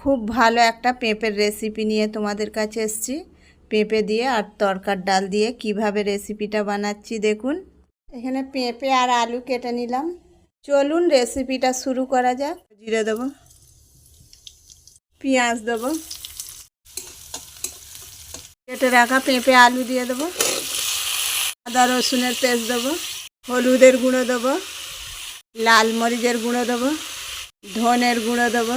খুব ভালো একটা পেঁপের রেসিপি নিয়ে তোমাদের কাছে এসেছি। পেঁপে দিয়ে আর তরকার ডাল দিয়ে কিভাবে রেসিপিটা বানাচ্ছি দেখুন। এখানে পেঁপে আর আলু কেটে নিলাম। চলুন রেসিপিটা শুরু করা যাক। জিরে দেবো, পেঁয়াজ দেবো, কেটে রাখা পেঁপে আলু দিয়ে দেবো, আদা রসুনের পেস্ট দেবো, হলুদের গুঁড়ো দেবো, লাল মরিচের গুঁড়ো দেবো, ধনের গুঁড়ো দেবো,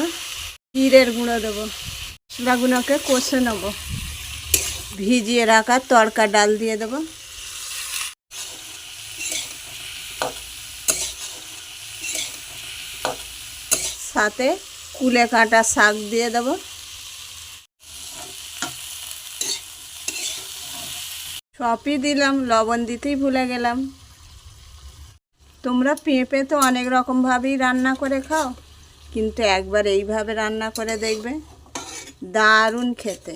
জিরের গুঁড়ো দেবো। মশলাগুলোকে কষে নেবো। ভিজিয়ে রাখা তরকা ডাল দিয়ে দেবো। সাথে কুলে কাটা শাক দিয়ে দেবো। সবই দিলাম, লবণ দিতেই ভুলে গেলাম। তোমরা পেঁপে তো অনেক রকমভাবেই রান্না করে খাও, কিন্তু একবার এইভাবে রান্না করে দেখবে, দারুণ খেতে।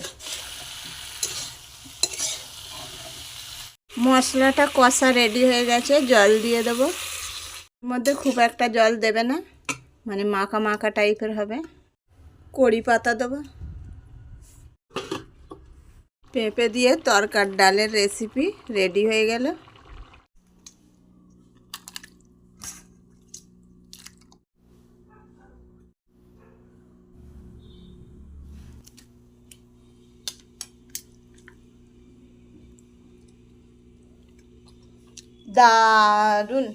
মশলাটা কষা রেডি হয়ে গেছে, জল দিয়ে দেবো। এর মধ্যে খুব একটা জল দেবে না, মানে মাখা মাখা টাইপের হবে। কড়ি পাতা দেবো। পেঁপে দিয়ে তরকার ডালের রেসিপি রেডি হয়ে গেল। দারুণ।